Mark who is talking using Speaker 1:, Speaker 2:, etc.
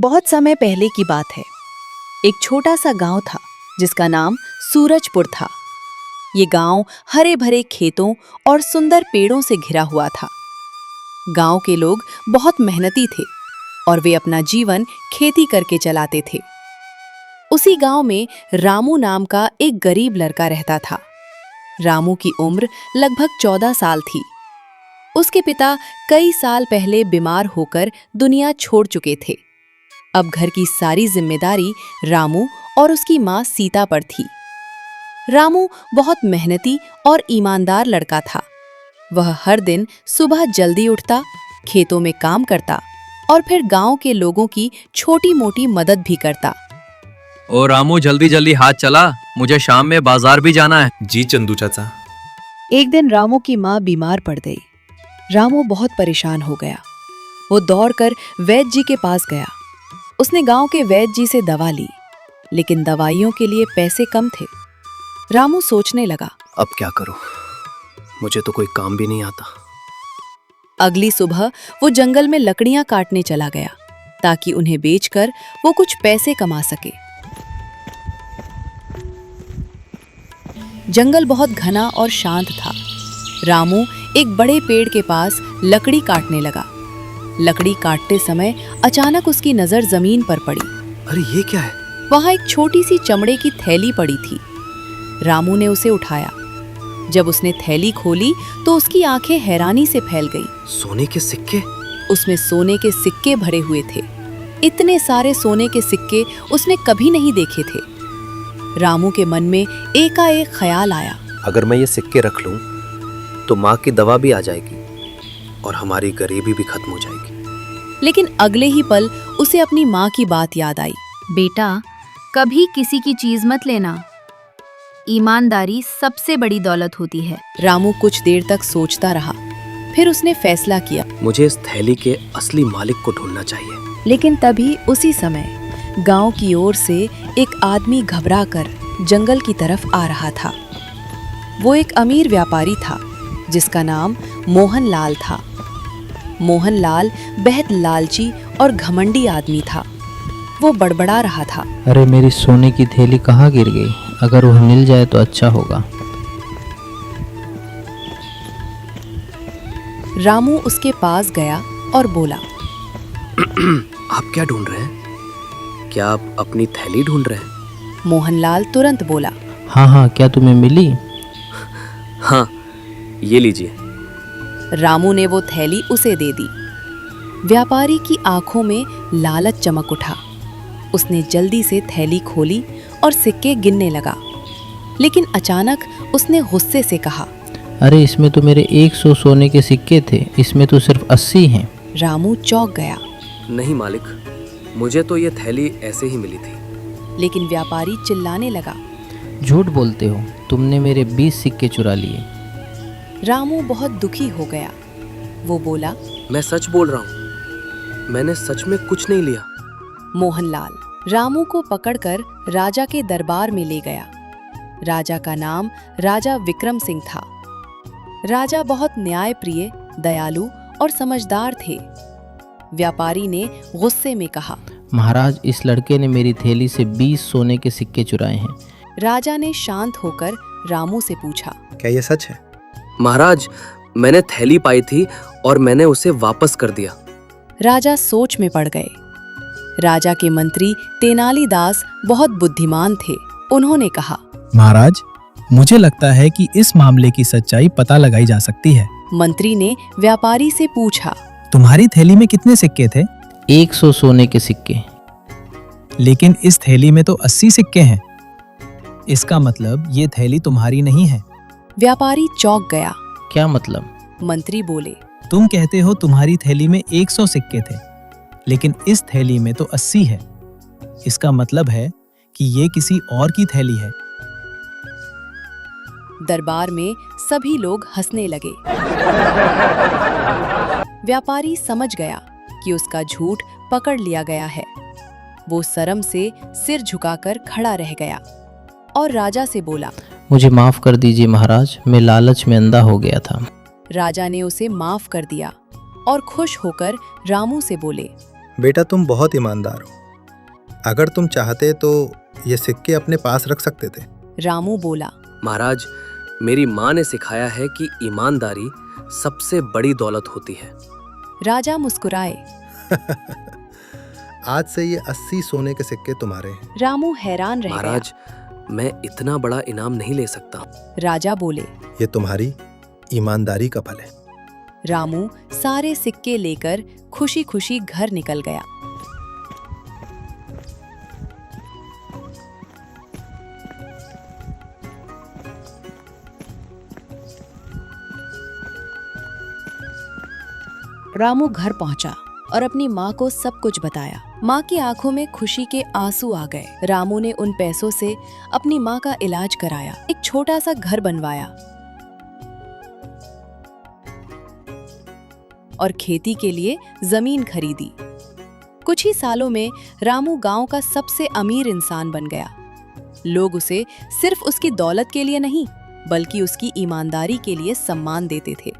Speaker 1: बहुत समय पहले की बात है। एक छोटा सा गांव था जिसका नाम सूरजपुर था। ये गांव हरे भरे खेतों और सुंदर पेड़ों से घिरा हुआ था। गांव के लोग बहुत मेहनती थे और वे अपना जीवन खेती करके चलाते थे। उसी गांव में रामू नाम का एक गरीब लड़का रहता था। रामू की उम्र लगभग 14 साल थी। उसके पिता कई साल पहले बीमार होकर दुनिया छोड़ चुके थे। अब घर की सारी जिम्मेदारी रामू और उसकी मां सीता पर थी। रामू बहुत मेहनती और ईमानदार लड़का था। वह हर दिन सुबह जल्दी उठता, खेतों में काम करता और फिर गांव के लोगों की छोटी-मोटी मदद भी करता।
Speaker 2: ओ रामू, जल्दी जल्दी हाथ चला, मुझे शाम में बाजार भी जाना है।
Speaker 3: जी चंदू चाचा।
Speaker 1: एक दिन रामू की मां बीमार पड़ गई। रामू बहुत परेशान हो गया। वो दौड़कर वैद्य जी के पास गया। उसने गांव के वैद्य जी से दवा ली, लेकिन दवाइयों के लिए पैसे कम थे। रामू सोचने लगा,
Speaker 3: अब क्या करूं? मुझे तो कोई काम भी नहीं आता।
Speaker 1: अगली सुबह वो जंगल में लकड़ियां काटने चला गया ताकि उन्हें बेचकर वो कुछ पैसे कमा सके। जंगल बहुत घना और शांत था। रामू एक बड़े पेड़ के पास लकड़ी काटने लगा। लकड़ी काटते समय अचानक उसकी नजर जमीन पर पड़ी।
Speaker 3: अरे ये क्या है?
Speaker 1: वहां एक छोटी सी चमड़े की थैली पड़ी थी। रामू ने उसे उठाया। जब उसने थैली खोली तो उसकी आंखें हैरानी से फैल गईं।
Speaker 3: सोने के सिक्के?
Speaker 1: उसमें सोने के सिक्के भरे हुए थे। इतने सारे सोने के सिक्के उसने कभी नहीं देखे थे। रामू के मन में एकाएक ख्याल आया,
Speaker 3: अगर मैं ये सिक्के रख लूं तो माँ की दवा भी आ जाएगी और हमारी गरीबी भी खत्म हो जाएगी।
Speaker 1: लेकिन अगले ही पल उसे अपनी माँ की बात याद आई।
Speaker 4: बेटा, कभी किसी की चीज मत लेना। ईमानदारी सबसे बड़ी दौलत होती है।
Speaker 1: रामू कुछ देर तक सोचता रहा, फिर उसने फैसला किया।
Speaker 3: मुझे इस थैली के असली मालिक को ढूंढना चाहिए।
Speaker 1: लेकिन तभी उसी समय गांव की ओर से एक आदमी घबराकर जंगल की तरफ आ रहा था। वो एक अमीर व्यापारी था जिसका नाम मोहनलाल था। मोहनलाल बेहद लालची और घमंडी आदमी था। वो बड़बड़ा रहा था,
Speaker 5: अरे मेरी सोने की थैली कहाँ गिर गई? अगर वह मिल जाए तो अच्छा होगा।
Speaker 1: रामू उसके पास गया और बोला,
Speaker 3: आप क्या ढूंढ रहे हैं? क्या आप अपनी थैली ढूंढ रहे हैं?
Speaker 1: मोहनलाल तुरंत बोला,
Speaker 5: हाँ, क्या तुम्हें मिली?
Speaker 3: हाँ, ये लीजिए।
Speaker 1: रामू ने वो थैली उसे दे दी। व्यापारी की आंखों में लालच चमक उठा। उसने जल्दी से थैली खोली और सिक्के गिनने लगा। लेकिन अचानक उसने गुस्से से कहा,
Speaker 5: अरे इसमें तो मेरे 100 सोने के सिक्के थे, इसमें तो सिर्फ 80 हैं।
Speaker 1: रामू चौंक गया।
Speaker 3: नहीं मालिक, मुझे तो ये थैली ऐसे ही मिली थी।
Speaker 1: लेकिन व्यापारी चिल्लाने लगा,
Speaker 5: झूठ बोलते हो, तुमने मेरे 20 सिक्के चुरा लिए।
Speaker 1: रामू बहुत दुखी हो गया। वो बोला,
Speaker 3: मैं सच बोल रहा हूँ, मैंने सच में कुछ नहीं लिया।
Speaker 1: मोहनलाल रामू को पकड़कर राजा के दरबार में ले गया। राजा का नाम राजा विक्रम सिंह था। राजा बहुत न्यायप्रिय, दयालु और समझदार थे। व्यापारी ने गुस्से में कहा,
Speaker 5: महाराज, इस लड़के ने मेरी थैली से 20 सोने के सिक्के चुराए हैं।
Speaker 1: राजा ने शांत होकर रामू से पूछा,
Speaker 6: क्या ये सच है?
Speaker 3: महाराज, मैंने थैली पाई थी और मैंने उसे वापस कर दिया।
Speaker 1: राजा सोच में पड़ गए। राजा के मंत्री तेनालीदास बहुत बुद्धिमान थे। उन्होंने कहा,
Speaker 6: महाराज, मुझे लगता है कि इस मामले की सच्चाई पता लगाई जा सकती है।
Speaker 1: मंत्री ने व्यापारी से पूछा,
Speaker 6: तुम्हारी थैली में कितने सिक्के थे?
Speaker 5: 100 सोने के सिक्के।
Speaker 6: लेकिन इस थैली में तो 80 सिक्के हैं। इसका मतलब ये थैली तुम्हारी नहीं है।
Speaker 1: व्यापारी चौंक गया।
Speaker 5: क्या मतलब?
Speaker 1: मंत्री बोले,
Speaker 6: तुम कहते हो तुम्हारी थैली में 100 सिक्के थे, लेकिन इस थैली में तो 80 है। इसका मतलब है कि ये किसी और की थैली है।
Speaker 1: दरबार में सभी लोग हंसने लगे। व्यापारी समझ गया कि उसका झूठ पकड़ लिया गया है। वो शर्म से सिर झुकाकर खड़ा रह गया और राजा से बोला,
Speaker 5: मुझे माफ कर दीजिए महाराज, मैं लालच में अंधा हो गया था।
Speaker 1: राजा ने उसे माफ कर दिया और खुश होकर रामू से बोले,
Speaker 7: बेटा तुम बहुत ईमानदार हो। अगर तुम चाहते तो ये सिक्के अपने पास रख सकते थे।
Speaker 1: रामू बोला।
Speaker 3: महाराज, मेरी माँ ने सिखाया है कि ईमानदारी सबसे बड़ी दौलत होती है।
Speaker 1: राजा मुस्कुराए।
Speaker 7: आज से ये 80 सोने के सिक्के तुम्हारे हैं।
Speaker 1: रामू हैरान रह गया।
Speaker 3: महाराज, मैं इतना बड़ा इनाम नहीं ले सकता।
Speaker 1: राजा बोले।
Speaker 7: ये तुम्हारी ईमानदारी का फल है।
Speaker 1: रामू सारे सिक्के लेकर खुशी खुशी घर निकल गया। रामू घर पहुंचा और अपनी माँ को सब कुछ बताया। माँ की आंखों में खुशी के आंसू आ गए। रामू ने उन पैसों से अपनी माँ का इलाज कराया, एक छोटा सा घर बनवाया और खेती के लिए जमीन खरीदी। कुछ ही सालों में रामू गांव का सबसे अमीर इंसान बन गया। लोग उसे सिर्फ उसकी दौलत के लिए नहीं, बल्कि उसकी ईमानदारी के लिए सम्मान देते थे।